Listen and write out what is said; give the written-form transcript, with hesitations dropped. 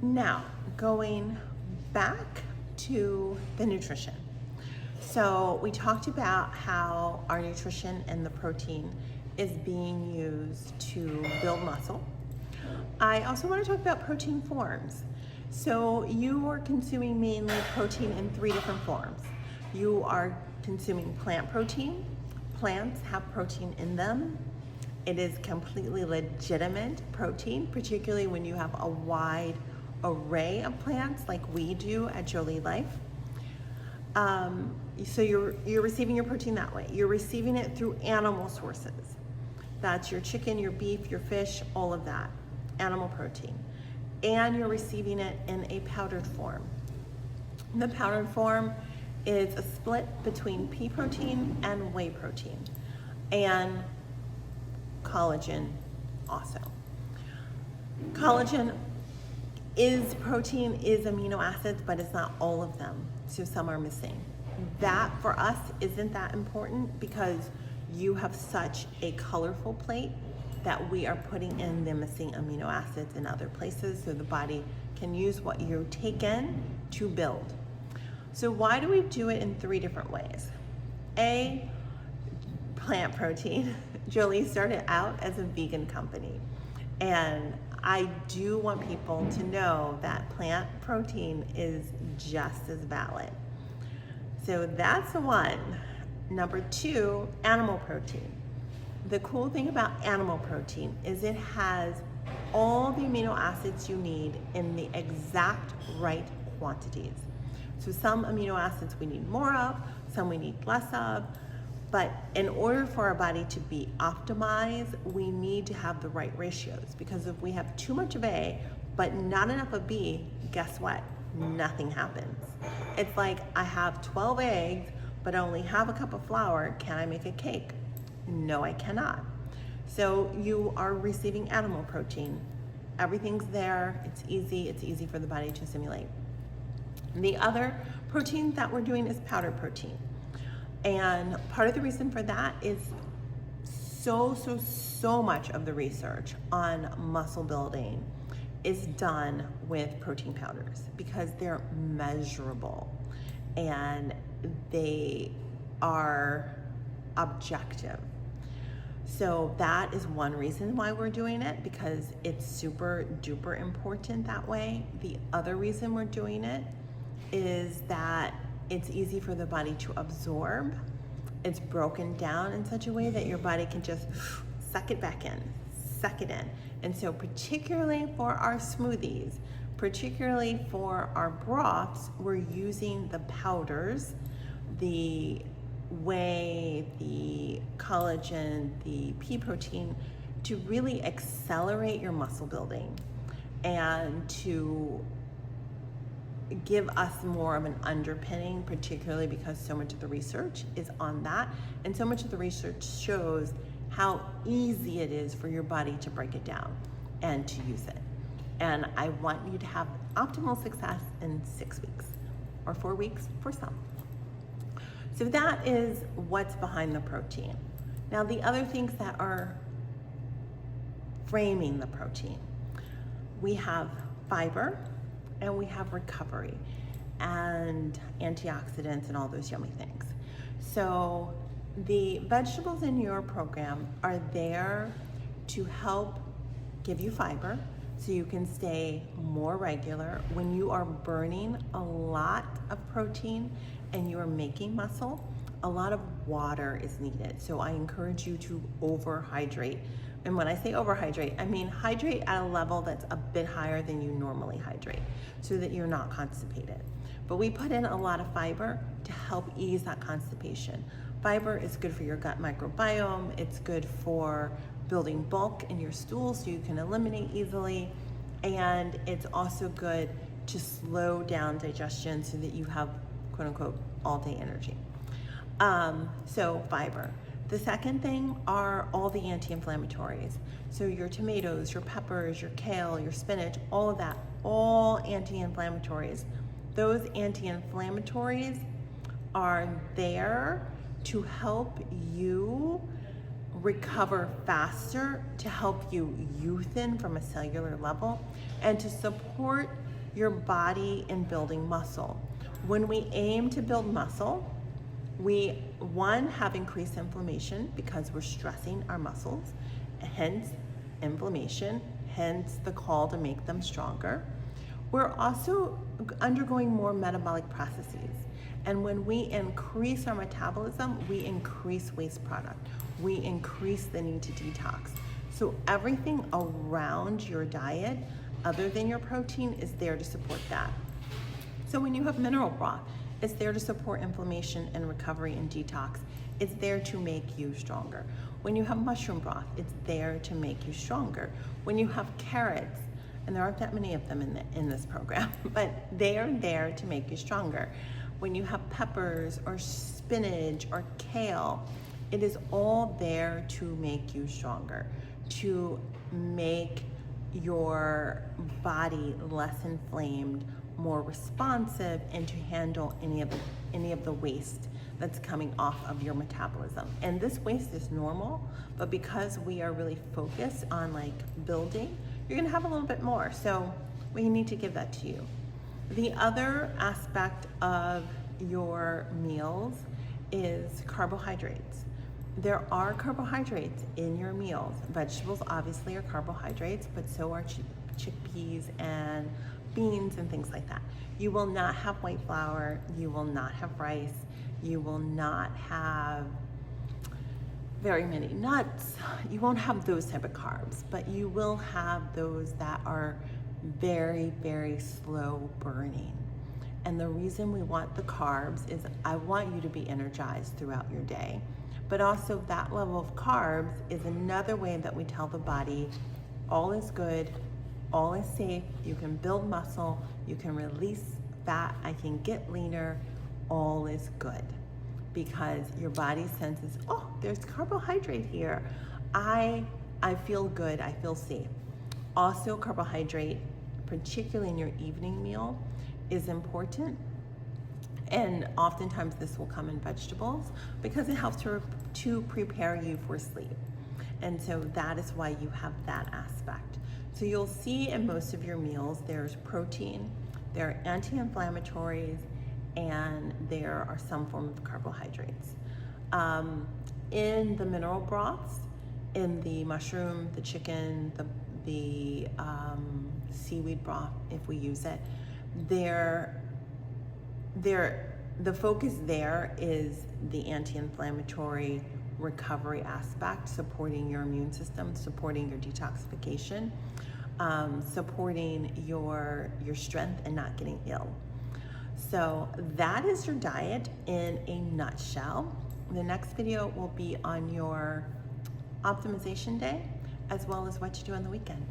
Now, going back to the nutrition. So we talked about how our nutrition and the protein is being used to build muscle. I also want to talk about protein forms. So you are consuming mainly protein in 3 different forms. You are consuming plant protein. Plants have protein in them. It is completely legitimate protein, particularly when you have a wide array of plants like we do at Jolie Life. So you're receiving your protein that way. You're receiving it through animal sources. That's your chicken, your beef, your fish, all of that, animal protein. And you're receiving it in a powdered form. The powdered form is a split between pea protein and whey protein, and collagen also. Collagen is protein, is amino acids, but it's not all of them. So some are missing. That for us isn't that important because you have such a colorful plate that we are putting in the missing amino acids in other places so the body can use what you take in to build. So why do we do it in 3 different ways? A, plant protein. Jolie started out as a vegan company, and I do want people to know that plant protein is just as valid. So that's 1. Number 2, animal protein. The cool thing about animal protein is it has all the amino acids you need in the exact right quantities. So some amino acids we need more of, some we need less of, but in order for our body to be optimized, we need to have the right ratios, because if we have too much of A but not enough of B, guess what? Nothing happens. It's like I have 12 eggs but I only have a cup of flour. Can I make a cake? No, I cannot. So you are receiving animal protein. Everything's there. It's easy for the body to assimilate. The other protein that we're doing is powder protein. And part of the reason for that is so much of the research on muscle building is done with protein powders because they're measurable and they are objective. So that is one reason why we're doing it, because it's super duper important that way. The other reason we're doing it is that it's easy for the body to absorb. It's broken down in such a way that your body can just suck it back in, suck it in. And so particularly for our smoothies, particularly for our broths, we're using the powders, the whey, the collagen, the pea protein to really accelerate your muscle building and to give us more of an underpinning, particularly because so much of the research is on that, and so much of the research shows how easy it is for your body to break it down and to use it. And I want you to have optimal success in 6 weeks or 4 weeks for some. So that is what's behind the protein. Now the other things that are framing the protein, we have fiber, and we have recovery and antioxidants and all those yummy things. So the vegetables in your program are there to help give you fiber so you can stay more regular. When you are burning a lot of protein and you are making muscle, a lot of water is needed. So I encourage you to overhydrate. And when I say overhydrate, I mean hydrate at a level that's a bit higher than you normally hydrate so that you're not constipated. But we put in a lot of fiber to help ease that constipation. Fiber is good for your gut microbiome. It's good for building bulk in your stool so you can eliminate easily. And it's also good to slow down digestion so that you have, quote unquote, all day energy. So fiber. The second thing are all the anti-inflammatories. So your tomatoes, your peppers, your kale, your spinach, all of that, all anti-inflammatories. Those anti-inflammatories are there to help you recover faster, to help you youthen from a cellular level, and to support your body in building muscle. When we aim to build muscle, we, one, have increased inflammation because we're stressing our muscles, hence inflammation, hence the call to make them stronger. We're also undergoing more metabolic processes. And when we increase our metabolism, we increase waste product. We increase the need to detox. So everything around your diet, other than your protein, is there to support that. So when you have mineral broth, it's there to support inflammation and recovery and detox. It's there to make you stronger. When you have mushroom broth, it's there to make you stronger. When you have carrots, and there aren't that many of them in this program, but they are there to make you stronger. When you have peppers or spinach or kale, it is all there to make you stronger, to make your body less inflamed, more responsive, and to handle any of the waste that's coming off of your metabolism. And this waste is normal, but because we are really focused on like building, you're gonna have a little bit more. So we need to give that to you. The other aspect of your meals is carbohydrates. There are carbohydrates in your meals. Vegetables obviously are carbohydrates, but so are chickpeas and beans and things like that. You will not have white flour, you will not have rice, you will not have very many nuts, you won't have those type of carbs, but you will have those that are very, very slow burning. And the reason we want the carbs is I want you to be energized throughout your day. But also that level of carbs is another way that we tell the body all is good, all is safe, you can build muscle, you can release fat, I can get leaner, all is good. Because your body senses, oh, there's carbohydrate here. I feel good, I feel safe. Also, carbohydrate, particularly in your evening meal, is important. And oftentimes this will come in vegetables because it helps to prepare you for sleep. And so that is why you have that aspect. So you'll see in most of your meals, there's protein, there are anti-inflammatories, and there are some form of carbohydrates. In the mineral broths, in the mushroom, the chicken, the seaweed broth, if we use it, the focus there is the anti-inflammatory recovery aspect, supporting your immune system, supporting your detoxification, supporting your strength and not getting ill. So that is your diet in a nutshell. The next video will be on your optimization day, as well as what to do on the weekend.